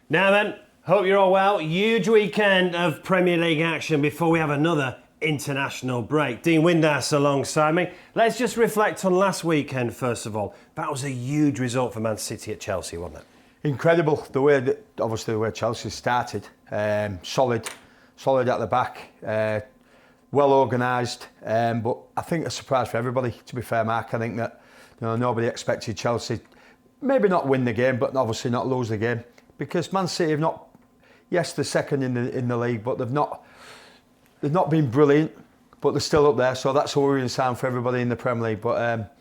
Now then, hope you're all well. Huge weekend of Premier League action before we have another international break. Dean Windass alongside me. Let's just reflect on last weekend first of all. That was a huge result for Man City at Chelsea, wasn't it? Incredible, the way Chelsea started. Solid at the back, well organised, but I think a surprise for everybody, to be fair, Mark. I think that nobody expected Chelsea, maybe not win the game, but obviously not lose the game, because Man City have not, yes, they're second in the league, but they've not been brilliant, but they're still up there, so that's a worrying sign for everybody in the Premier League. But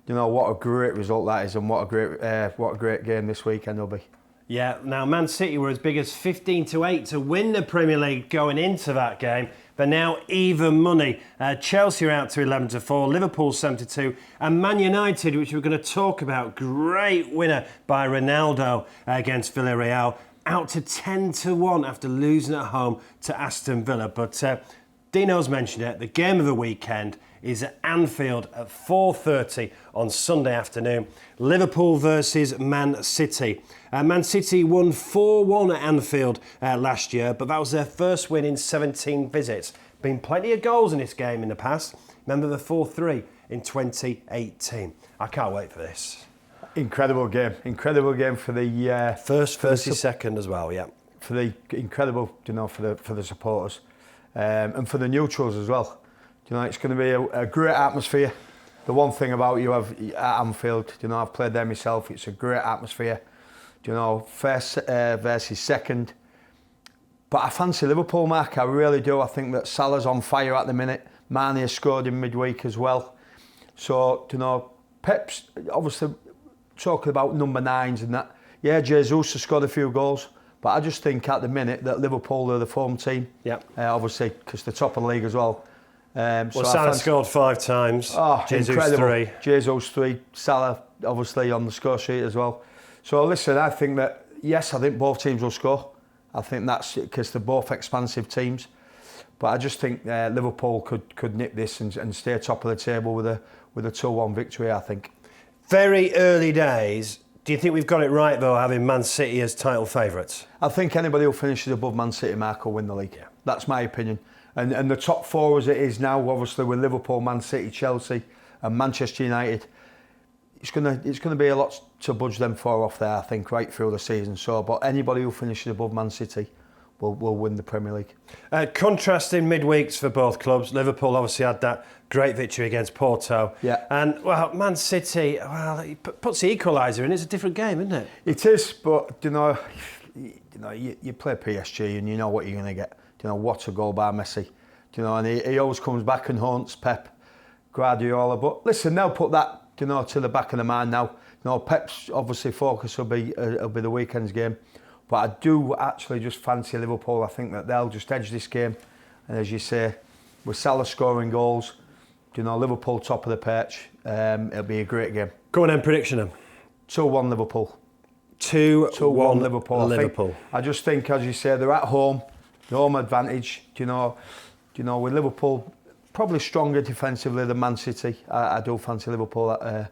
what a great result that is, and what a great game this weekend will be. Yeah, now Man City were as big as 15-8 to win the Premier League going into that game. But now even money. Chelsea are out to 11-4, Liverpool 7-2, and Man United, which we're going to talk about, great winner by Ronaldo against Villarreal, out to 10-1 after losing at home to Aston Villa. But Dino's mentioned it, the game of the weekend is at Anfield at 4:30 on Sunday afternoon. Liverpool versus Man City. Man City won 4-1 at Anfield last year, but that was their first win in 17 visits. Been plenty of goals in this game in the past. Remember the 4-3 in 2018. I can't wait for this. Incredible game for the first, second as well. Yeah, for the incredible, for the supporters, and for the neutrals as well. It's going to be a great atmosphere. The one thing about you have at Anfield, I've played there myself. It's a great atmosphere. First versus second. But I fancy Liverpool, Mark. I really do. I think that Salah's on fire at the minute. Mane has scored in midweek as well. So, Pep's obviously talking about number nines and that. Yeah, Jesus has scored a few goals. But I just think at the minute that Liverpool are the form team. Yeah. Obviously, because they're top of the league as well. Salah scored 5 times. Oh, Jesus incredible. 3. Jesus 3. Salah obviously on the score sheet as well. So listen, I think that, yes, I think both teams will score. I think that's because they're both expansive teams. But I just think Liverpool could nip this and stay top of the table with a 2-1 victory, I think. Very early days. Do you think we've got it right, though, having Man City as title favourites? I think anybody who finishes above Man City, Mark, will win the league. Yeah. That's my opinion. And the top 4 as it is now, obviously with Liverpool, Man City, Chelsea and Manchester United, it's gonna be a lot to budge them 4 off there, I think, right through the season. So, but anybody who finishes above Man City will win the Premier League. Contrasting midweeks for both clubs. Liverpool obviously had that great victory against Porto. Yeah. And, well, Man City, well, he puts the equaliser in. It's a different game, isn't it? It is, but, you play PSG and you know what you're going to get. What a goal by Messi. And he always comes back and haunts Pep Guardiola. But listen, they'll put that, to the back of the mind now. Pep's obviously focus will be the weekend's game. But I do actually just fancy Liverpool. I think that they'll just edge this game. And as you say, with Salah scoring goals, Liverpool top of the perch, it'll be a great game. Go on then, prediction them. 2-1 Liverpool. 2-1 Liverpool. I just think, as you say, they're at home. The home advantage, with Liverpool probably stronger defensively than Man City. I do fancy Liverpool at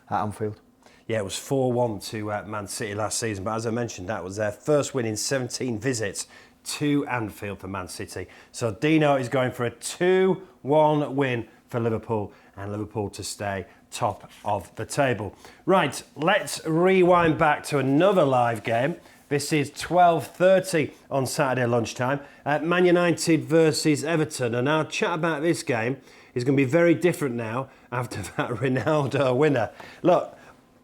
Anfield. Yeah, it was 4-1 to Man City last season, but as I mentioned, that was their first win in 17 visits to Anfield for Man City. So Dino is going for a 2-1 win for Liverpool, and Liverpool to stay top of the table. Right, let's rewind back to another live game. This is 12:30 on Saturday lunchtime. Man United versus Everton. And our chat about this game is going to be very different now after that Ronaldo winner. Look,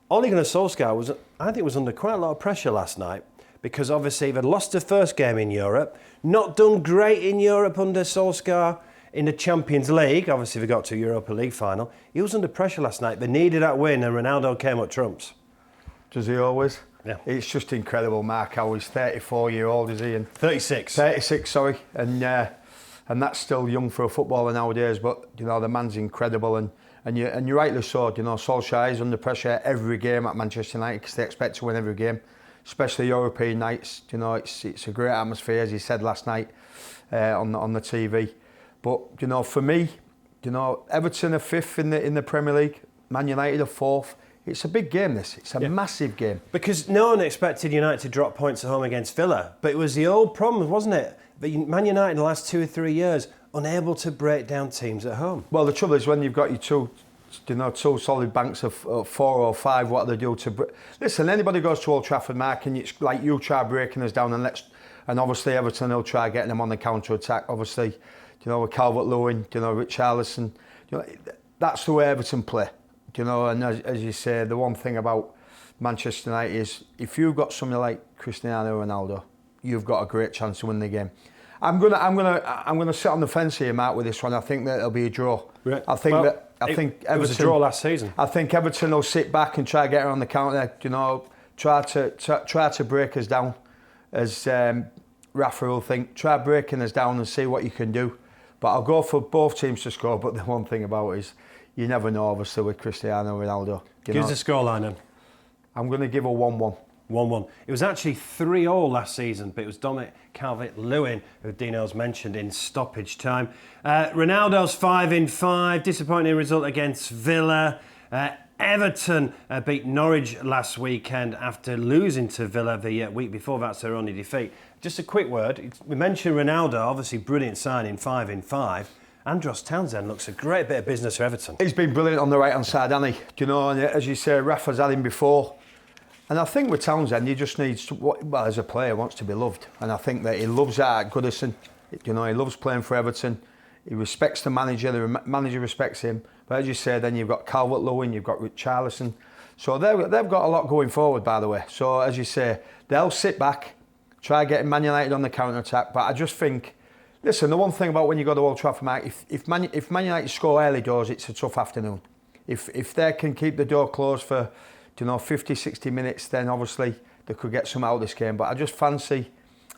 Ole Gunnar Solskjaer was under quite a lot of pressure last night because obviously they'd lost the first game in Europe, not done great in Europe under Solskjaer in the Champions League. Obviously they got to Europa League final. He was under pressure last night. They needed that win and Ronaldo came up trumps. Does he always? Yeah. It's just incredible, Mark. How he's 34-year-old, is he? And 36. 36, sorry. And that's still young for a footballer nowadays. But the man's incredible, and you're rightly so. Solskjaer is under pressure every game at Manchester United because they expect to win every game, especially European nights. It's a great atmosphere, as he said last night on the TV. But for me, Everton are 5th in the Premier League. Man United are 4th. It's a big game, this. It's a massive game. Because no one expected United to drop points at home against Villa, but it was the old problem, wasn't it? But Man United in the last 2 or 3 years, unable to break down teams at home. Well, the trouble is when you've got your two solid banks of 4 or 5, what they do to... Listen, anybody goes to Old Trafford, Mark, and it's like you try breaking us down and obviously Everton will try getting them on the counter-attack. Obviously, with Calvert-Lewin, Richarlison, that's the way Everton play. And as you say, the one thing about Manchester United is if you've got somebody like Cristiano Ronaldo, you've got a great chance to win the game. I'm gonna sit on the fence here, Mark, with this one. I think that it'll be a draw. Right. I think Everton, it was a draw last season. I think Everton will sit back and try to get her on the counter. Try to break us down, as Rafa will think. Try breaking us down and see what you can do. But I'll go for both teams to score. But the one thing about it is, you never know, obviously, with Cristiano Ronaldo. Give us a scoreline then. I'm going to give a 1-1. 1-1. It was actually 3-3 last season, but it was Dominic Calvert-Lewin, who Dino's mentioned, in stoppage time. Ronaldo's 5-5, disappointing result against Villa. Everton beat Norwich last weekend after losing to Villa the week before. That's their only defeat. Just a quick word. We mentioned Ronaldo, obviously brilliant signing, 5-5. Andros Townsend looks a great bit of business for Everton. He's been brilliant on the right-hand side, hasn't he? And as you say, Rafa's had him before. And I think with Townsend, he just needs to, well, as a player, wants to be loved. And I think that he loves that at Goodison. He loves playing for Everton. He respects the manager respects him. But as you say, then you've got Calvert-Lewin, you've got Richarlison. So they've got a lot going forward, by the way. So as you say, they'll sit back, try getting Man United on the counter-attack. But I just think, listen, the one thing about when you go to Old Trafford, Mark, if Man United score early doors, it's a tough afternoon. If they can keep the door closed for 50, 60 minutes, then obviously they could get some out of this game. But I fancy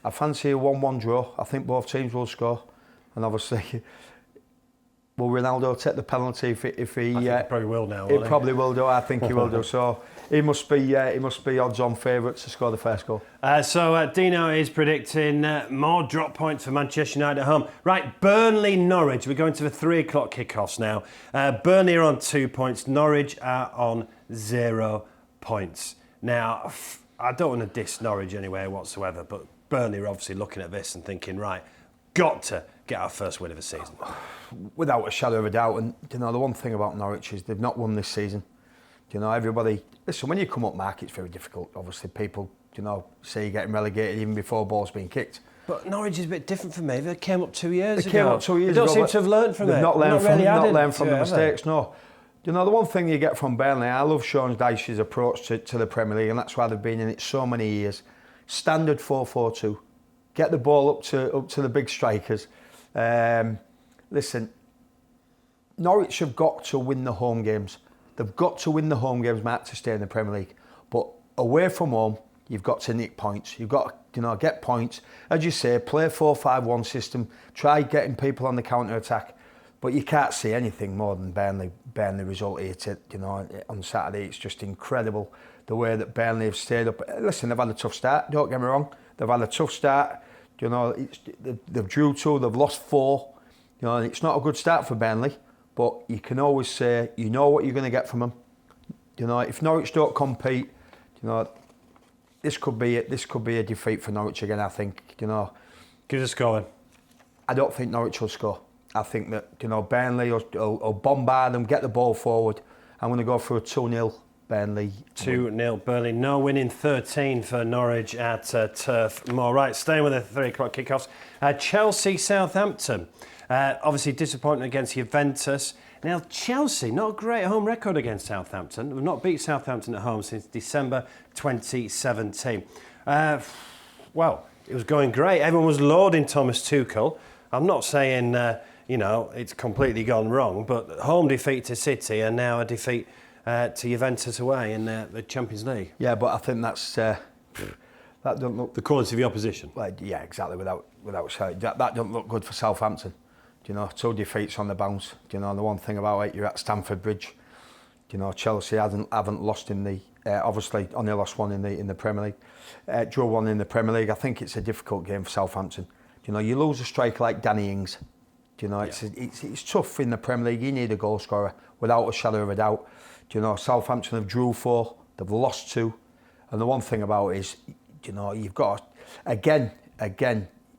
a 1-1 draw. I think both teams will score. And obviously, will Ronaldo take the penalty if he... I think he probably will now. He probably will do. I think he will do. So he must be odds-on favourite to score the first goal. So Dino is predicting more drop points for Manchester United at home. Right, Burnley, Norwich. We're going to the 3 o'clock kickoffs now. Burnley are on 2 points. Norwich are on 0 points. Now, I don't want to diss Norwich anywhere whatsoever, but Burnley are obviously looking at this and thinking, right, got to get our first win of the season. Without a shadow of a doubt. And the one thing about Norwich is they've not won this season. Everybody... Listen, when you come up, Mark, it's very difficult. Obviously, people, say you're getting relegated even before ball's being kicked. But Norwich is a bit different for me. They came up 2 years ago. They came up 2 years ago. They ago. don't seem to have learned from it. They've not learned from the mistakes, no. The one thing you get from Burnley, I love Sean Dyche's approach to the Premier League, and that's why they've been in it so many years. Standard 4-4-2. Get the ball up to the big strikers. Listen, Norwich have got to win the home games. They've got to win the home games, Matt, to stay in the Premier League. But away from home, you've got to nick points. You've got to, get points. As you say, play a 4-5-1 system. Try getting people on the counter-attack. But you can't see anything more than Burnley result here on Saturday. It's just incredible the way that Burnley have stayed up. Listen, they've had a tough start, don't get me wrong. They've had a tough start. They've drew 2, they've lost 4. It's not a good start for Burnley, but you can always say, you know what you're going to get from them. If Norwich don't compete, this could be a defeat for Norwich again, I think. Give us a score. I don't think Norwich will score. I think that Burnley will bombard them, get the ball forward. I'm going to go for a 2-0 Burnley. 2-0 Burnley. No winning 13 for Norwich at Turf Moor. Right, staying with the 3 o'clock kickoffs. Chelsea, Southampton. Obviously disappointing against Juventus. Now Chelsea, not a great home record against Southampton. We've not beat Southampton at home since December 2017. Well, it was going great. Everyone was lauding Thomas Tuchel. I'm not saying, it's completely gone wrong, but home defeat to City and now a defeat to Juventus away in the Champions League. Yeah, but I think that's that don't look the quality of the opposition. Well, yeah, exactly. Without that don't look good for Southampton. 2 defeats on the bounce. The one thing about it, you're at Stamford Bridge. Chelsea haven't lost in the obviously only lost 1 in the Premier League. Drew 1 in the Premier League. I think it's a difficult game for Southampton. You lose a striker like Danny Ings. It's tough in the Premier League. You need a goal scorer without a shadow of a doubt. Do you know, Southampton have drew 4, they've lost 2. And the one thing about it is, you know, you've got, again,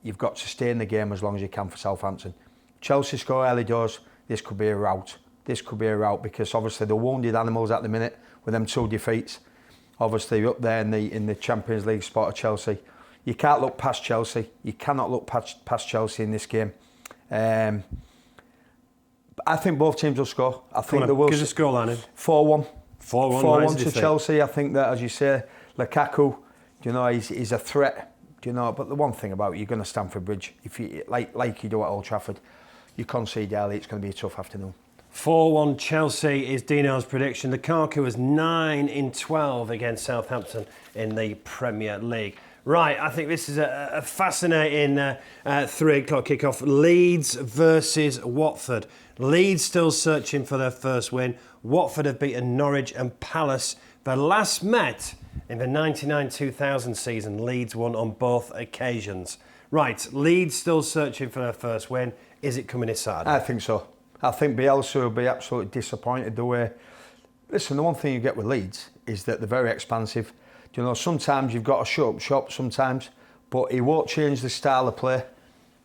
you've got to stay in the game as long as you can for Southampton. Chelsea score early doors, this could be a rout. This could be a rout because obviously they're wounded animals at the minute with them 2 defeats. Obviously up there in the Champions League spot of Chelsea. You can't look past Chelsea. You cannot look past Chelsea in this game. I think both teams will score. I think they will. Give us a scoreline in. 4-1. 4-1 to Chelsea. I think that, as you say, Lukaku, you know, he's a threat. You know, but the one thing about it, you're going to Stamford Bridge. If you like you do at Old Trafford, you concede early, it's going to be a tough afternoon. 4-1 Chelsea is Dino's prediction. Lukaku was 9 in 12 against Southampton in the Premier League. Right, I think this is a fascinating 3 o'clock kickoff. Leeds versus Watford. Leeds still searching for their first win. Watford have beaten Norwich and Palace. They last met in the 99-2000 season. Leeds won on both occasions. Right, Leeds still searching for their first win. Is it coming this Saturday? I think so. I think Bielsa will be absolutely disappointed the way... Listen, the one thing you get with Leeds is that they're very expansive. Do you know, sometimes you've got to shut up shop sometimes, but he won't change the style of play.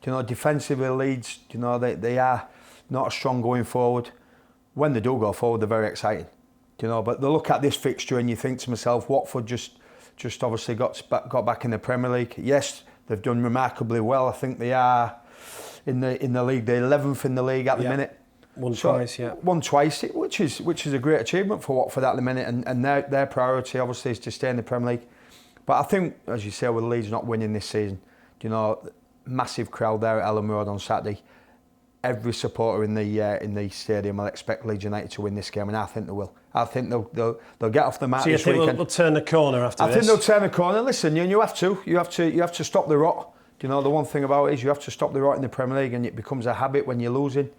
Do you know, defensively Leeds, you know, they are not as strong going forward. When they do go forward, they're very exciting. Do you know, but they look at this fixture and you think to myself, Watford just obviously got back in the Premier League. Yes, they've done remarkably well. I think they are in the league, they're 11th in the league at the minute. Won twice, which is a great achievement for Watford at the minute, and their priority obviously is to stay in the Premier League. But I think, as you say, with Leeds not winning this season, you know, massive crowd there at Elland Road on Saturday. Every supporter in the stadium will expect Leeds United to win this game, and I think they will. I think they'll get off the mat so this weekend. So you think they'll turn the corner after this? I think they'll turn the corner. Listen, you have to stop the rot. You know, the one thing about it is you have to stop the rot in the Premier League, and it becomes a habit when you're losing.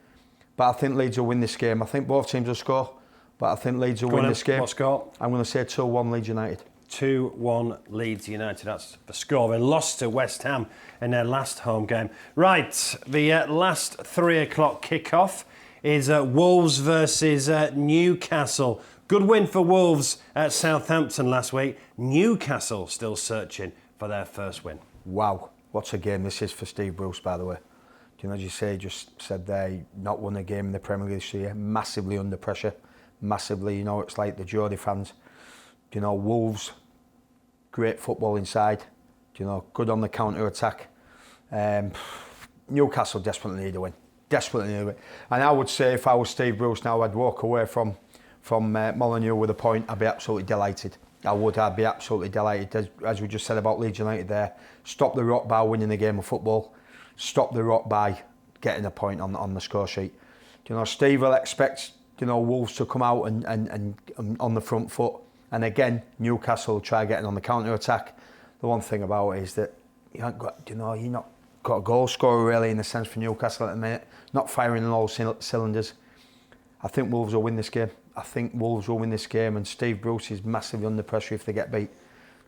But I think Leeds will win this game. I think both teams will score, but I think Leeds will win this game. What score? I'm going to say 2-1 Leeds United. 2-1 Leeds United. That's the score. They lost to West Ham in their last home game. Right, the last 3 o'clock kickoff is Wolves versus Newcastle. Good win for Wolves at Southampton last week. Newcastle still searching for their first win. Wow, what a game this is for Steve Bruce, by the way. You know, as you say, just said there, not won a game in the Premier League this year, massively under pressure, massively, you know, it's like the Geordie fans. You know, Wolves, great football inside, you know, good on the counter-attack. Newcastle desperately need a win, desperately need a win. And I would say if I was Steve Bruce now, I'd walk away from Molineux with a point. I'd be absolutely delighted. I'd be absolutely delighted, as we just said about Leeds United there. Stop the rot by winning the game of football. Stop the rot by getting a point on the score sheet. You know, Steve will expect, you know, Wolves to come out and on the front foot, and again Newcastle will try getting on the counter attack. The one thing about it is that you're not got a goal scorer really in the sense for Newcastle at the minute, not firing on all cylinders. I think Wolves will win this game. And Steve Bruce is massively under pressure if they get beat.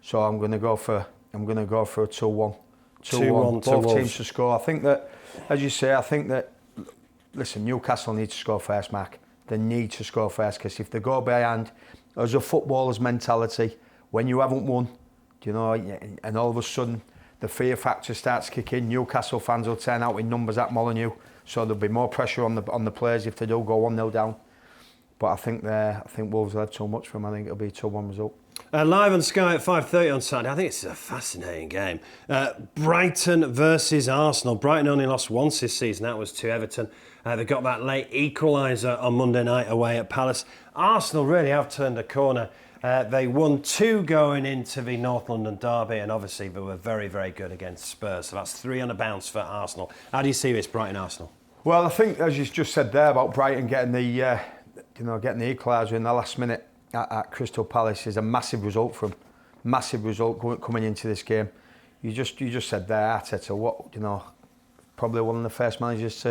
So I'm going to go for a 2-1. 2-1 to both Wolves. teams to score. I think that, as you say, listen, Newcastle need to score first, Mark. They need to score first, because if they go behind, as a footballer's mentality, when you haven't won, you know, and all of a sudden the fear factor starts kicking, Newcastle fans will turn out in numbers at Molineux, so there'll be more pressure on the players if they do go 1-0 down. But I think Wolves will have too much for them. I think it'll be a 2-1 result. Live on Sky at 5:30 on Saturday. I think it's a fascinating game. Brighton versus Arsenal. Brighton only lost once this season. That was to Everton. They got that late equaliser on Monday night away at Palace. Arsenal really have turned a corner. They won 2 going into the North London derby, and obviously they were very, very good against Spurs. So that's 3 on a bounce for Arsenal. How do you see this, Brighton-Arsenal? Well, I think, as you just said there about Brighton getting the equaliser in the last minute at Crystal Palace is a massive result for them. Massive result coming into this game. You just said there, Arteta, probably one of the first managers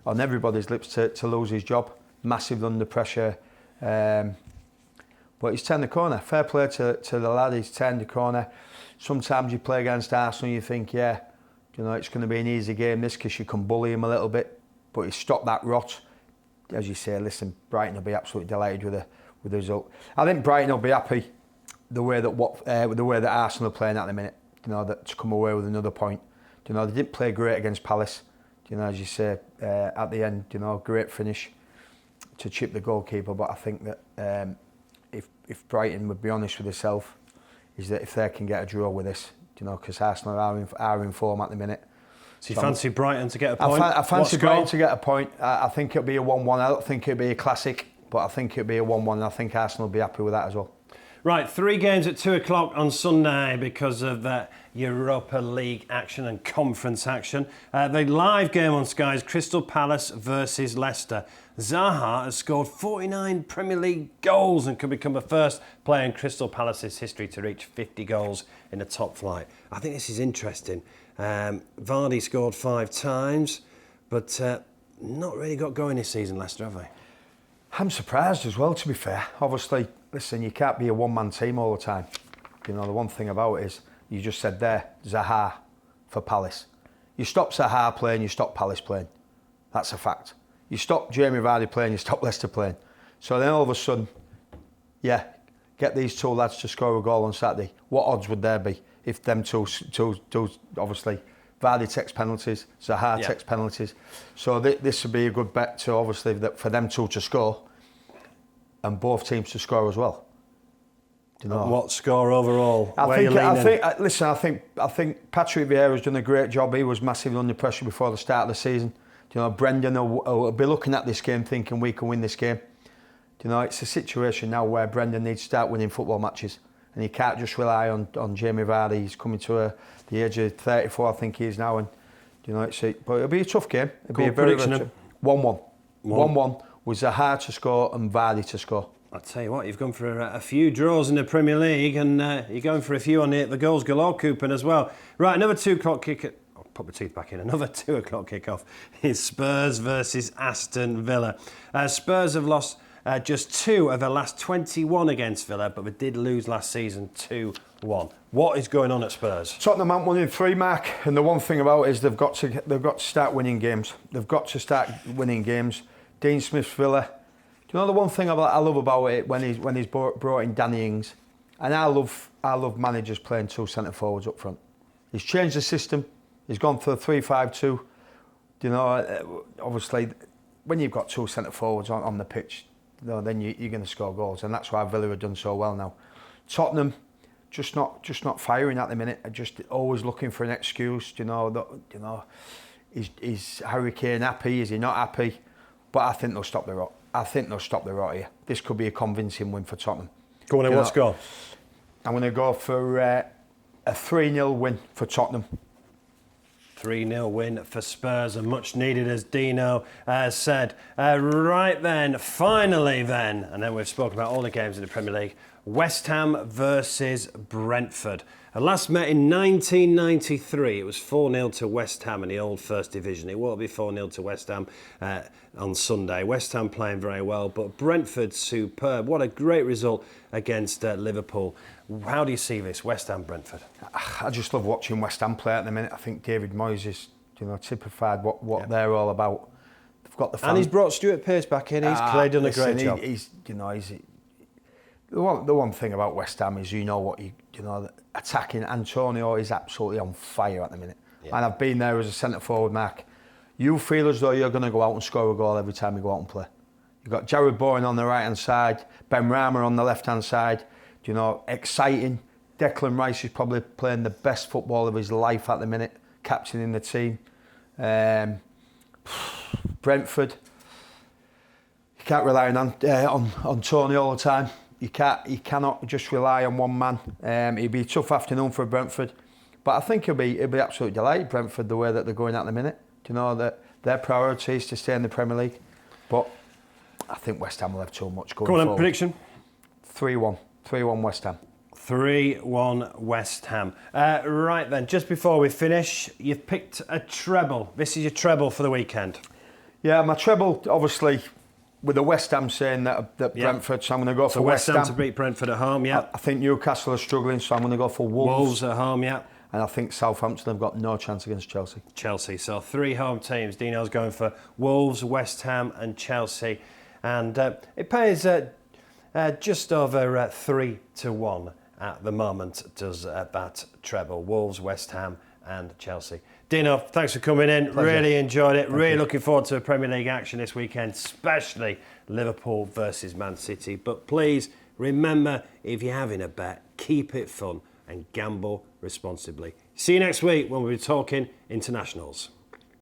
on everybody's lips to lose his job. Massively under pressure. But he's turned the corner. Fair play to the lad, he's turned the corner. Sometimes you play against Arsenal, you think, it's going to be an easy game, this, because you can bully him a little bit. But he's stopped that rot. As you say, listen, Brighton will be absolutely delighted with the result. I think Brighton will be happy the way that Arsenal are playing at the minute. That to come away with another point. They didn't play great against Palace. As you say, at the end, great finish to chip the goalkeeper. But I think that if Brighton would be honest with themselves, is that if they can get a draw with this, because Arsenal are in form at the minute. So you fancy Brighton to get a point? I fancy Brighton to get a point. I think it'll be a 1-1. I don't think it'll be a classic, but I think it'll be a 1-1. And I think Arsenal will be happy with that as well. Right, 3 games at 2 o'clock on Sunday because of Europa League action and conference action. The live game on Sky is Crystal Palace versus Leicester. Zaha has scored 49 Premier League goals and could become the first player in Crystal Palace's history to reach 50 goals in the top flight. I think this is interesting. Vardy scored 5 times, but not really got going this season, Leicester, have they? I'm surprised as well, to be fair. Obviously, listen, you can't be a one-man team all the time. The one thing about it is, you just said there, Zaha for Palace. You stop Zaha playing, you stop Palace playing. That's a fact. You stop Jamie Vardy playing, you stop Leicester playing. So then all of a sudden, get these 2 lads to score a goal on Saturday. What odds would there be if them two obviously, Vardy takes penalties, Zaha takes penalties. So this would be a good bet to obviously for them 2 to score and both teams to score as well. What score overall? I think Patrick Vieira's done a great job. He was massively under pressure before the start of the season. Brendan will be looking at this game thinking we can win this game. It's a situation now where Brendan needs to start winning football matches, and he can't just rely on Jamie Vardy. He's coming to the age of 34, I think he is now, and but it'll be a tough game. It'll be a very 1-1. 1-1 with Zaha to score and Vardy to score. I'll tell you what, you've gone for a few draws in the Premier League, and you're going for a few on the goals galore coupon as well. Right, another 2 o'clock kick. Put my teeth back in. Another 2 o'clock kick-off is Spurs versus Aston Villa. Spurs have lost just 2 of their last 21 against Villa, but they did lose last season 2-1. What is going on at Spurs? Tottenham aren't winning 3, Mark, and the one thing about it is they've got to start winning games. They've got to start winning games. Dean Smith's Villa. Do you know the one thing I love about it when he's brought in Danny Ings, and I love managers playing 2 centre forwards up front. He's changed the system. He's gone for a 3-5-2. Obviously, when you've got 2 centre forwards on the pitch, then you're going to score goals, and that's why Villa have done so well now. Tottenham just not firing at the minute. Just always looking for an excuse. Is Harry Kane happy? Is he not happy? But I think they'll stop the rot. Here. This could be a convincing win for Tottenham. Go on, what score? I'm going to go for a 3-0 win for Tottenham. 3-0 win for Spurs, and much needed, as Dino said. Right then, finally then, and then we've spoken about all the games in the Premier League, West Ham versus Brentford. Last met in 1993. It was 4-0 to West Ham in the old First Division. It will be 4-0 to West Ham on Sunday. West Ham playing very well, but Brentford superb. What a great result against Liverpool. How do you see this, West Ham, Brentford? I just love watching West Ham play at the minute. I think David Moyes is, typified what they're all about. They've got the fans. And he's brought Stuart Pearce back in. He's done a great job. The one thing about West Ham is attacking. Antonio is absolutely on fire at the minute. Yeah. And I've been there as a centre forward, Mark. You feel as though you're going to go out and score a goal every time you go out and play. You've got Jared Bowen on the right hand side, Ben Rama on the left hand side. Exciting. Declan Rice is probably playing the best football of his life at the minute, captaining the team. Brentford. You can't rely on Tony all the time. You cannot just rely on one man. It'll be a tough afternoon for Brentford, but I think it'll be absolutely delighted, Brentford, the way that they're going at the minute. That their priority is to stay in the Premier League, but I think West Ham will have too much going forward. Come on, prediction. 3-1 West Ham. 3-1 West Ham. Right then, just before we finish, you've picked a treble. This is your treble for the weekend. Yeah, my treble, obviously, with the West Ham saying that Brentford, so I'm going to go for West Ham. To beat Brentford at home, yeah. I think Newcastle are struggling, so I'm going to go for Wolves. Wolves at home, yeah. And I think Southampton have got no chance against Chelsea. Chelsea, so 3 home teams. Dino's going for Wolves, West Ham and Chelsea. And it pays Just over 3-1 at the moment does bat treble. Wolves, West Ham and Chelsea. Dino, thanks for coming in. Pleasure. Really enjoyed it. Thank really you. looking forward to Premier League action this weekend, especially Liverpool versus Man City. But please remember, if you're having a bet, keep it fun and gamble responsibly. See you next week when we'll be talking internationals.